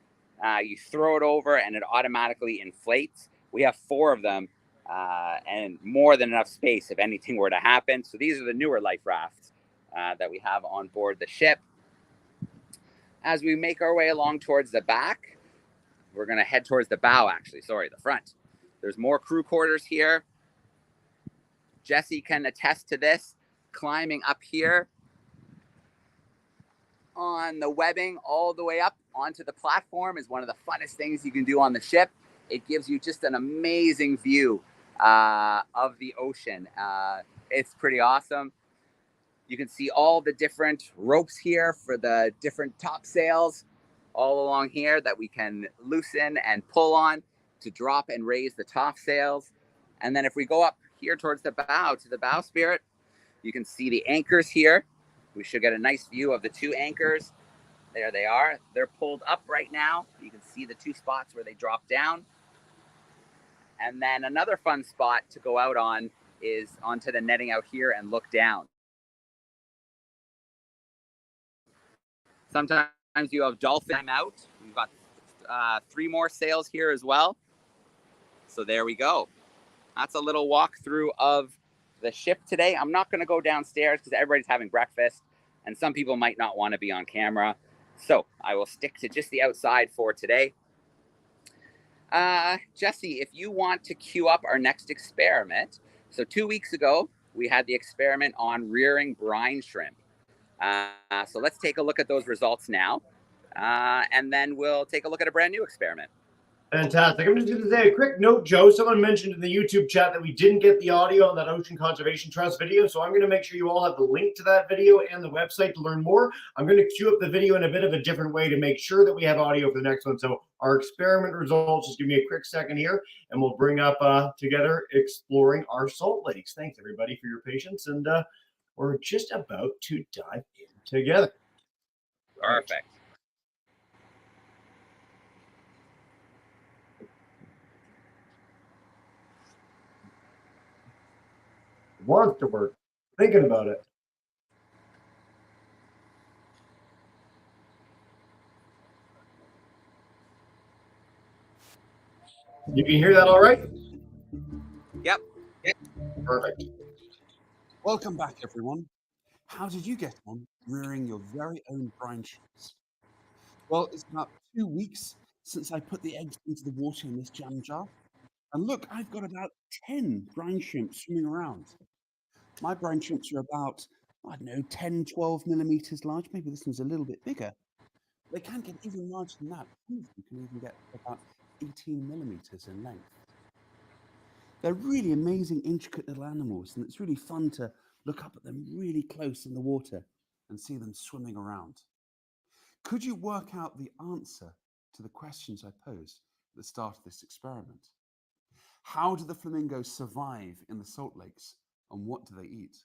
You throw it over and it automatically inflates. We have 4 of them and more than enough space if anything were to happen. So these are the newer life rafts that we have on board the ship. As we make our way along towards the back, we're going to head towards the bow, actually. Sorry, the front. There's more crew quarters here. Jesse can attest to this. Climbing up here on the webbing all the way up onto the platform is one of the funnest things you can do on the ship. It gives you just an amazing view of the ocean. It's pretty awesome. You can see all the different ropes here for the different topsails all along here that we can loosen and pull on to drop and raise the topsails. And then if we go up here towards the bow, to the bowsprit, you can see the anchors here. We should get a nice view of the 2 anchors. There they are. They're pulled up right now. You can see the 2 spots where they drop down. And then another fun spot to go out on is onto the netting out here and look down. Sometimes you have dolphin out. We've got 3 more sails here as well. So there we go. That's a little walkthrough of the ship today. I'm not going to go downstairs because everybody's having breakfast and some people might not want to be on camera. So I will stick to just the outside for today. Jesse, if you want to queue up our next experiment. So 2 weeks ago, we had the experiment on rearing brine shrimp. So let's take a look at those results now. And then we'll take a look at a brand new experiment. Fantastic. I'm just going to say a quick note, Joe. Someone mentioned in the YouTube chat that we didn't get the audio on that Ocean Conservation Trust video. So I'm going to make sure you all have the link to that video and the website to learn more. I'm going to queue up the video in a bit of a different way to make sure that we have audio for the next one. So our experiment results, just give me a quick second here, and we'll bring up together exploring our salt lakes. Thanks, everybody, for your patience. And we're just about to dive in together. Perfect. Wants to work. Thinking about it. You can hear that all right? Yep. Perfect. Welcome back, everyone. How did you get on rearing your very own brine shrimps? Well, it's about 2 weeks since I put the eggs into the water in this jam jar. And look, I've got about 10 brine shrimps swimming around. My brine shrimps are about, I don't know, 10, 12 millimeters large. Maybe this one's a little bit bigger. They can get even larger than that. Some of them can even get about 18 millimeters in length. They're really amazing, intricate little animals, and it's really fun to look up at them really close in the water and see them swimming around. Could you work out the answer to the questions I posed at the start of this experiment? How do the flamingos survive in the salt lakes, and what do they eat?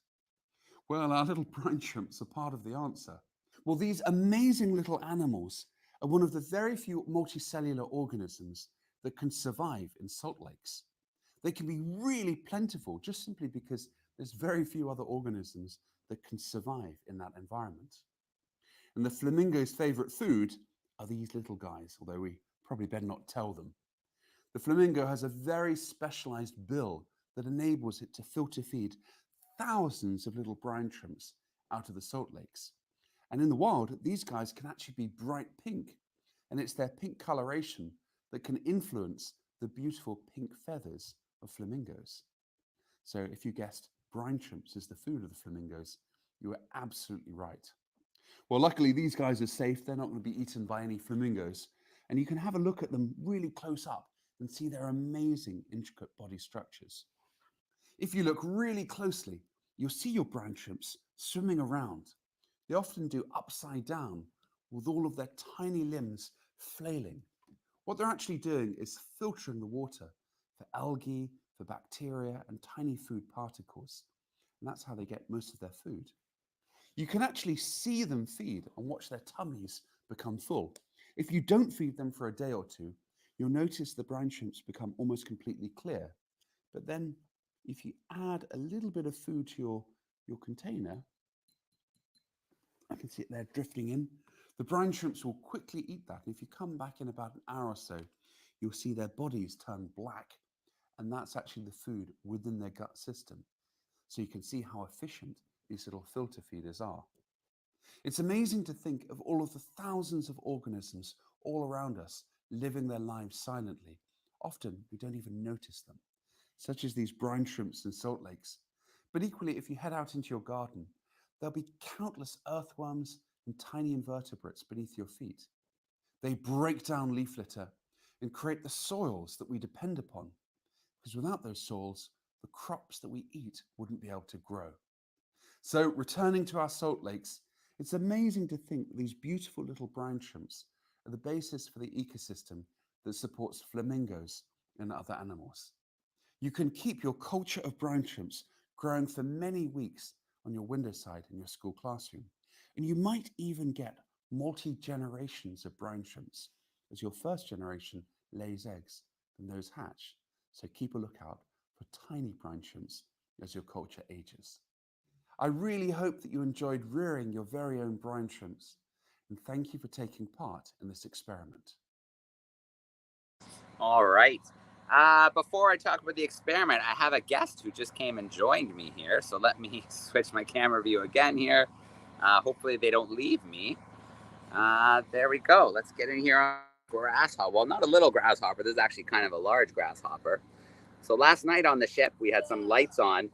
Well, our little brine shrimps are part of the answer. Well, these amazing little animals are one of the very few multicellular organisms that can survive in salt lakes. They can be really plentiful just simply because there's very few other organisms that can survive in that environment. And the flamingo's favorite food are these little guys, although we probably better not tell them. The flamingo has a very specialized bill that enables it to filter feed thousands of little brine shrimps out of the salt lakes. And in the wild, these guys can actually be bright pink, and it's their pink coloration that can influence the beautiful pink feathers of flamingos. So if you guessed brine shrimps as the food of the flamingos, you were absolutely right. Well, luckily these guys are safe. They're not going to be eaten by any flamingos, and you can have a look at them really close up and see their amazing intricate body structures. If you look really closely, you'll see your brine shrimps swimming around. They often do upside down with all of their tiny limbs flailing. What they're actually doing is filtering the water for algae, for bacteria, and tiny food particles. And that's how they get most of their food. You can actually see them feed and watch their tummies become full. If you don't feed them for a day or two, you'll notice the brine shrimps become almost completely clear. But then if you add a little bit of food to your container, I can see it there drifting in. The brine shrimps will quickly eat that. And if you come back in about an hour or so, you'll see their bodies turn black. And that's actually the food within their gut system. So you can see how efficient these little filter feeders are. It's amazing to think of all of the thousands of organisms all around us living their lives silently. Often we don't even notice them, such as these brine shrimps in salt lakes. But equally, if you head out into your garden, there'll be countless earthworms and tiny invertebrates beneath your feet. They break down leaf litter and create the soils that we depend upon, because without those soils, the crops that we eat wouldn't be able to grow. So returning to our salt lakes, it's amazing to think that these beautiful little brine shrimps are the basis for the ecosystem that supports flamingos and other animals. You can keep your culture of brine shrimps growing for many weeks on your windowside in your school classroom. And you might even get multi-generations of brine shrimps as your first generation lays eggs and those hatch. So keep a lookout for tiny brine shrimps as your culture ages. I really hope that you enjoyed rearing your very own brine shrimps, and thank you for taking part in this experiment. All right. Before I talk about the experiment, I have a guest who just came and joined me here. So let me switch my camera view again here. Hopefully they don't leave me. There we go. Let's get in here on grasshopper. Well, not a little grasshopper. This is actually kind of a large grasshopper. So last night on the ship, we had some lights on.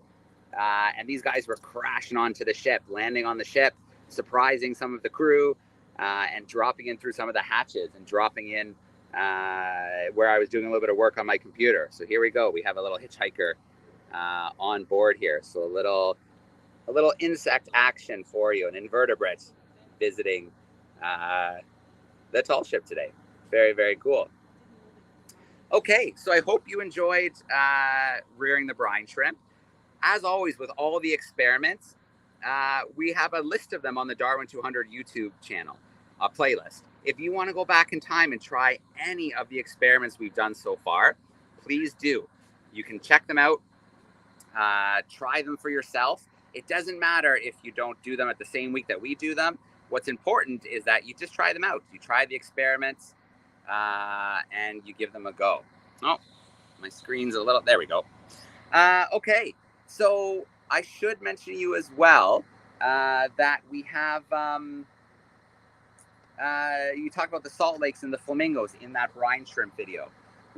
And these guys were crashing onto the ship, landing on the ship, surprising some of the crew, and dropping in through some of the hatches and dropping in where I was doing a little bit of work on my computer. So here we go. We have a little hitchhiker on board here. So a little insect action for you, an invertebrate visiting the tall ship today. Very, very cool. Okay, so I hope you enjoyed rearing the brine shrimp. As always, with all the experiments, we have a list of them on the DARWIN200 YouTube channel, a playlist. If you want to go back in time and try any of the experiments we've done so far, please do. You can check them out, try them for yourself. It doesn't matter if you don't do them at the same week that we do them. What's important is that you just try them out. You try the experiments and you give them a go. Oh, my screen's a little, there we go. Okay, so I should mention you as well that we have, you talked about the salt lakes and the flamingos in that brine shrimp video.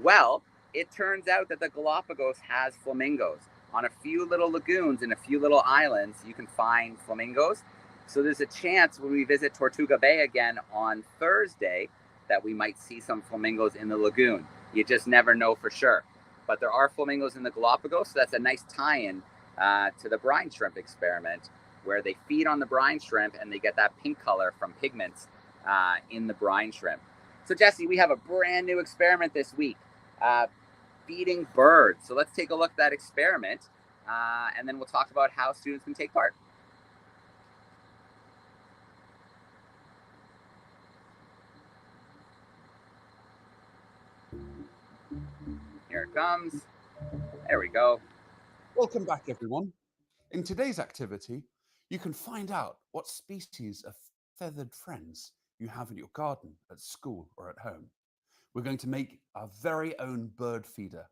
Well, it turns out that the Galapagos has flamingos. On a few little lagoons and a few little islands, you can find flamingos. So there's a chance when we visit Tortuga Bay again on Thursday that we might see some flamingos in the lagoon. You just never know for sure. But there are flamingos in the Galapagos, so that's a nice tie-in to the brine shrimp experiment, where they feed on the brine shrimp and they get that pink color from pigments in the brine shrimp. So Jesse, we have a brand new experiment this week, feeding birds. So let's take a look at that experiment, and then we'll talk about how students can take part. Here it comes. There we go. Welcome back, everyone. In today's activity, you can find out what species of feathered friends you have in your garden, at school, or at home. We're going to make our very own bird feeder.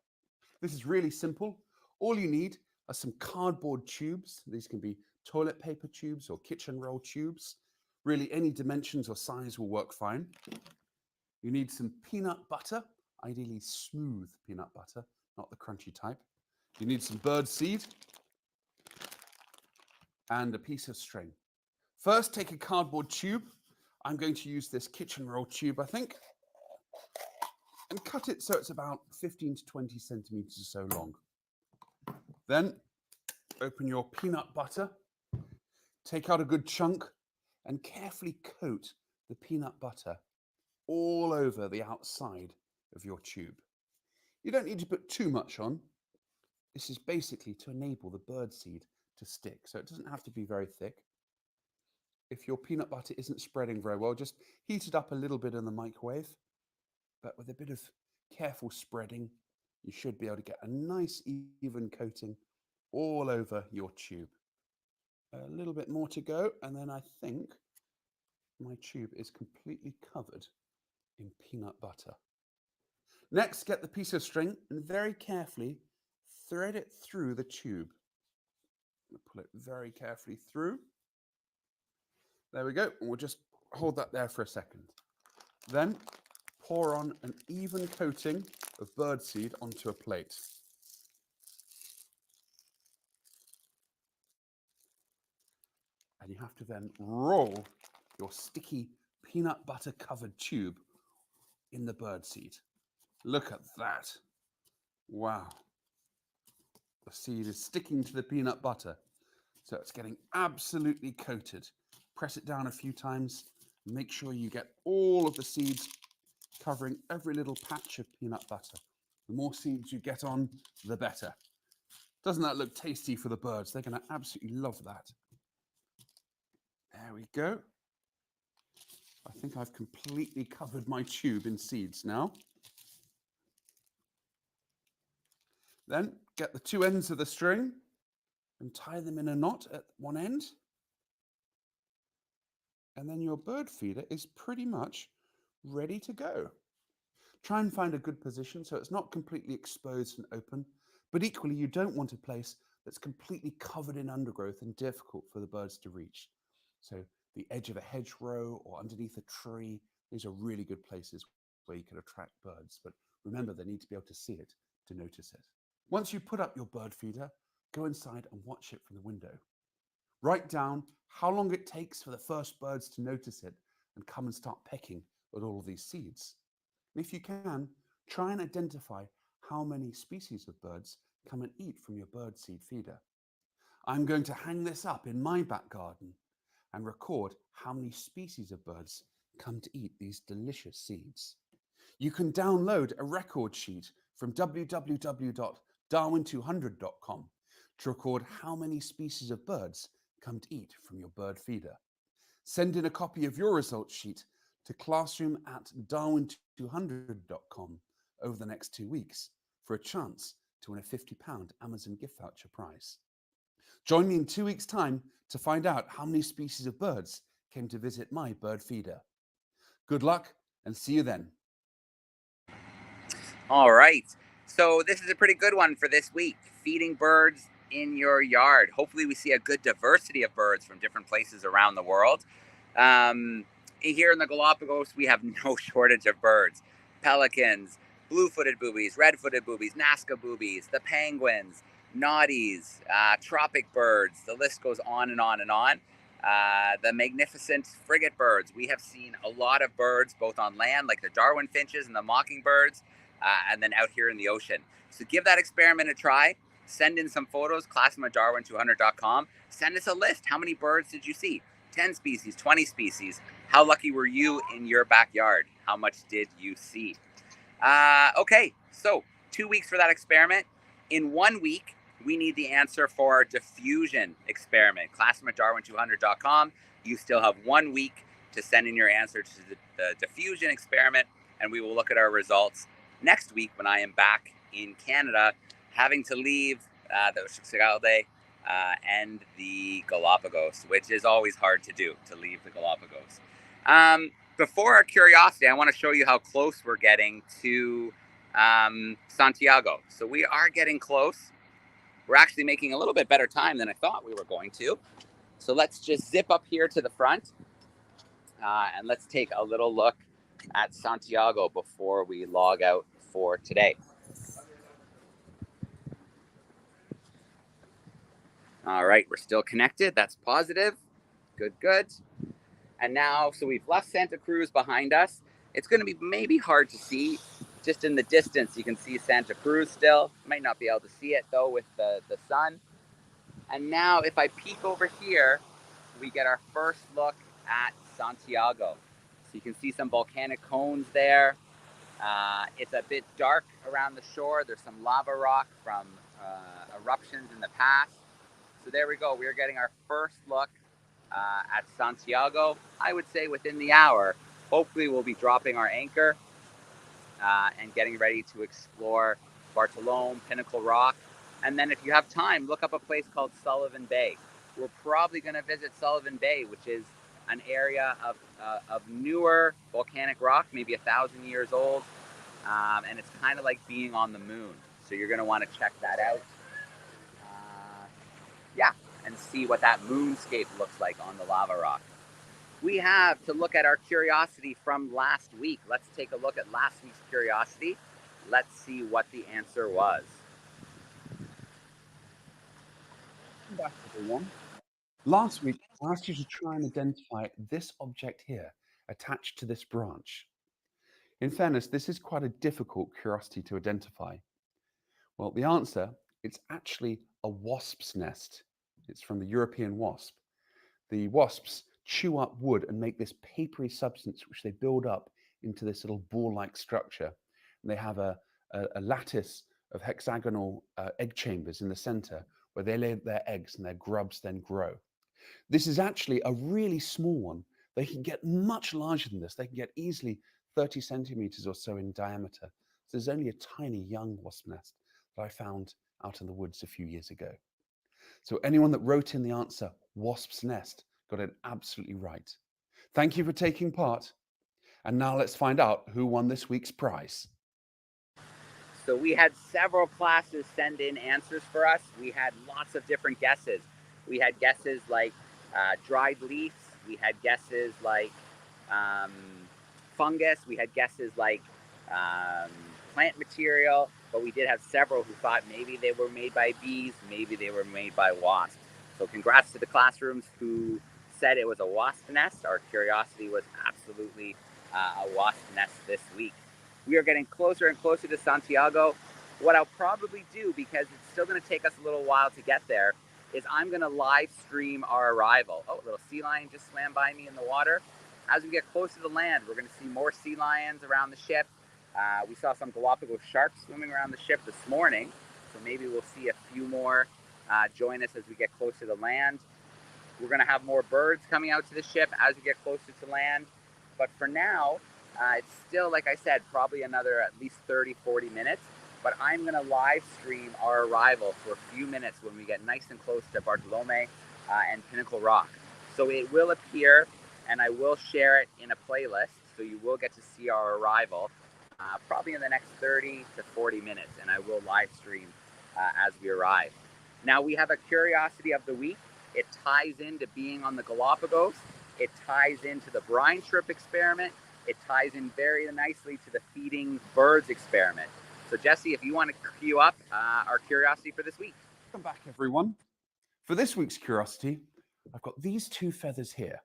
This is really simple. All you need are some cardboard tubes. These can be toilet paper tubes or kitchen roll tubes. Really, any dimensions or size will work fine. You need some peanut butter, ideally smooth peanut butter, not the crunchy type. You need some bird seed and a piece of string. First, take a cardboard tube. I'm going to use this kitchen roll tube, I think, and cut it so it's about 15 to 20 centimeters or so long. Then open your peanut butter, take out a good chunk, and carefully coat the peanut butter all over the outside of your tube. You don't need to put too much on. This is basically to enable the bird seed to stick, so it doesn't have to be very thick. If your peanut butter isn't spreading very well, just heat it up a little bit in the microwave. But with a bit of careful spreading, you should be able to get a nice even coating all over your tube. A little bit more to go, and then I think my tube is completely covered in peanut butter. Next, get the piece of string and very carefully thread it through the tube. Pull it very carefully through. There we go. And we'll just hold that there for a second. Then pour on an even coating of birdseed onto a plate. And you have to then roll your sticky peanut butter covered tube in the birdseed. Look at that. Wow. The seed is sticking to the peanut butter, so it's getting absolutely coated. Press it down a few times. Make sure you get all of the seeds covering every little patch of peanut butter. The more seeds you get on, the better. Doesn't that look tasty for the birds? They're going to absolutely love that. There we go. I think I've completely covered my tube in seeds now. Then get the two ends of the string and tie them in a knot at one end. And then your bird feeder is pretty much ready to go. Try and find a good position so it's not completely exposed and open, but equally you don't want a place that's completely covered in undergrowth and difficult for the birds to reach. So the edge of a hedgerow or underneath a tree, these are really good places where you can attract birds. But remember, they need to be able to see it to notice it. Once you put up your bird feeder, go inside and watch it from the window. Write down how long it takes for the first birds to notice it and come and start pecking at all of these seeds. And if you can, try and identify how many species of birds come and eat from your bird seed feeder. I'm going to hang this up in my back garden and record how many species of birds come to eat these delicious seeds. You can download a record sheet from www.darwin200.com to record how many species of birds come to eat from your bird feeder. Send in a copy of your results sheet to classroom@darwin200.com over the next 2 weeks for a chance to win a £50 Amazon gift voucher prize. Join me in 2 weeks' time to find out how many species of birds came to visit my bird feeder. Good luck and see you then. All right. So this is a pretty good one for this week. Feeding birds in your yard. Hopefully we see a good diversity of birds from different places around the world. Here in the Galapagos, we have no shortage of birds. Pelicans, blue-footed boobies, red-footed boobies, Nazca boobies, the penguins, noddies, tropic birds. The list goes on and on and on. The magnificent frigate birds. We have seen a lot of birds both on land, like the Darwin finches and the mockingbirds, and then out here in the ocean. So give that experiment a try. Send in some photos, classroom@darwin200.com. Send us a list. How many birds did you see? 10 species, 20 species. How lucky were you in your backyard? How much did you see? Okay, so 2 weeks for that experiment. In 1 week, we need the answer for our diffusion experiment. Classroom@darwin200.com. You still have 1 week to send in your answer to the diffusion experiment, and we will look at our results next week when I am back in Canada, having to leave the Oosterschelde and the Galapagos, which is always hard to do, to leave the Galapagos. Before our curiosity, I want to show you how close we're getting to Santiago. So we are getting close. We're actually making a little bit better time than I thought we were going to. So let's just zip up here to the front and let's take a little look at Santiago before we log out for today. All right, we're still connected. That's positive. Good, good. And now, so we've left Santa Cruz behind us. It's going to be maybe hard to see. Just in the distance, you can see Santa Cruz still. Might not be able to see it, though, with the sun. And now, if I peek over here, we get our first look at Santiago. So you can see some volcanic cones there. It's a bit dark around the shore. There's some lava rock from eruptions in the past. So there we go. We are getting our first look at Santiago. I would say within the hour. Hopefully we'll be dropping our anchor and getting ready to explore Bartolome, Pinnacle Rock. And then if you have time, look up a place called Sullivan Bay. We're probably going to visit Sullivan Bay, which is an area of newer volcanic rock, maybe 1,000 years old. And it's kind of like being on the moon. So you're going to want to check that out. And see what that moonscape looks like on the lava rock. We have to look at our curiosity from last week. Let's take a look at last week's curiosity. Let's see what the answer was. Back, everyone. Last week, I asked you to try and identify this object here, attached to this branch. In fairness, this is quite a difficult curiosity to identify. Well, the answer, it's actually a wasp's nest. It's from the European wasp. The wasps chew up wood and make this papery substance, which they build up into this little ball-like structure. And they have a lattice of hexagonal egg chambers in the center where they lay their eggs and their grubs then grow. This is actually a really small one. They can get much larger than this. They can get easily 30 centimeters or so in diameter. So there's only a tiny young wasp nest that I found out in the woods a few years ago. So anyone that wrote in the answer, wasp's nest, got it absolutely right. Thank you for taking part. And now let's find out who won this week's prize. So we had several classes send in answers for us. We had lots of different guesses. We had guesses like dried leaves. We had guesses like fungus. We had guesses like plant material. But we did have several who thought maybe they were made by bees, maybe they were made by wasps. So congrats to the classrooms who said it was a wasp nest. Our curiosity was absolutely a wasp nest this week. We are getting closer and closer to Santiago. What I'll probably do, because it's still going to take us a little while to get there, is I'm going to live stream our arrival. Oh, a little sea lion just swam by me in the water. As we get close to the land, we're going to see more sea lions around the ship. We saw some Galapagos sharks swimming around the ship this morning, so maybe we'll see a few more join us as we get closer to the land. We're going to have more birds coming out to the ship as we get closer to land. But for now, it's still, like I said, probably another at least 30, 40 minutes. But I'm going to live stream our arrival for a few minutes when we get nice and close to Bartolome and Pinnacle Rock. So it will appear, and I will share it in a playlist, so you will get to see our arrival probably in the next 30 to 40 minutes, and I will live stream as we arrive. Now we have a curiosity of the week. It ties into being on the Galapagos. It ties into the brine shrimp experiment. It ties in very nicely to the feeding birds experiment. So Jesse, if you want to cue up our curiosity for this week. Welcome back, everyone. For this week's curiosity, I've got these two feathers here.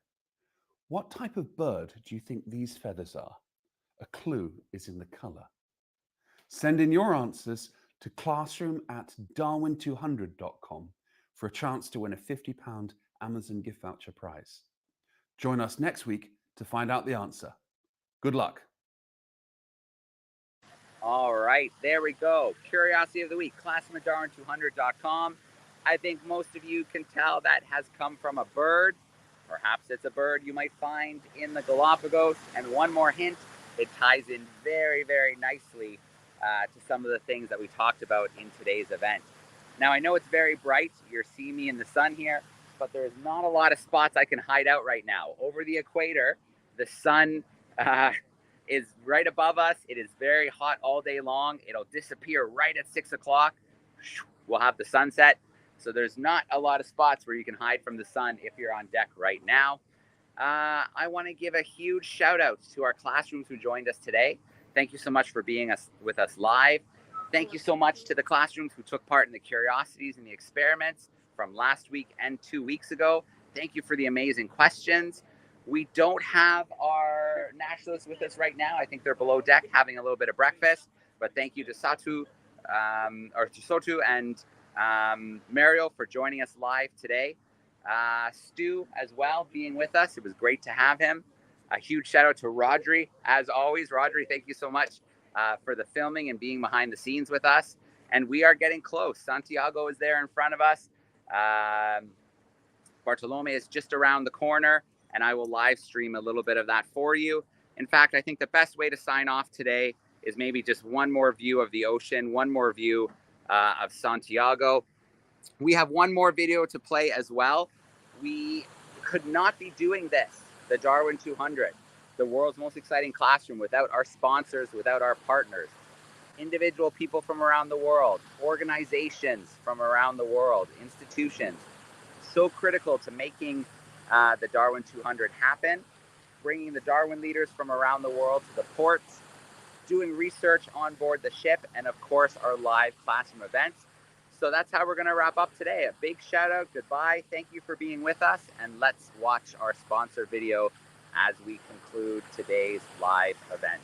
What type of bird do you think these feathers are? A clue is in the colour. Send in your answers to classroom@darwin200.com for a chance to win a £50 Amazon gift voucher prize. Join us next week to find out the answer. Good luck. All right, there we go. Curiosity of the week, classroom@darwin200.com. I think most of you can tell that has come from a bird. Perhaps it's a bird you might find in the Galapagos. And one more hint, it ties in very, very nicely to some of the things that we talked about in today's event. Now, I know it's very bright. You're seeing me in the sun here, but there's not a lot of spots I can hide out right now. Over the equator, the sun is right above us. It is very hot all day long. It'll disappear right at 6 o'clock. We'll have the sunset. So there's not a lot of spots where you can hide from the sun if you're on deck right now. I want to give a huge shout out to our classrooms who joined us today. Thank you so much for being with us live. Thank you so much to the classrooms who took part in the curiosities and the experiments from last week and 2 weeks ago. Thank you for the amazing questions. We don't have our nationalists with us right now. I think they're below deck having a little bit of breakfast. But thank you to Sotu and Mario for joining us live today. Stu as well being with us. It was great to have him. A huge shout out to Rodri. As always, Rodri, thank you so much for the filming and being behind the scenes with us. And we are getting close. Santiago is there in front of us. Bartolome is just around the corner, and I will live stream a little bit of that for you. In fact, I think the best way to sign off today is maybe just one more view of the ocean, one more view of Santiago. We have one more video to play as well. We could not be doing this, the Darwin 200, the world's most exciting classroom, without our sponsors, without our partners. Individual people from around the world, organizations from around the world, institutions. So critical to making the Darwin 200 happen, bringing the Darwin leaders from around the world to the ports, doing research on board the ship, and of course our live classroom events. So that's how we're going to wrap up today. A big shout out, goodbye, thank you for being with us, and let's watch our sponsor video as we conclude today's live event.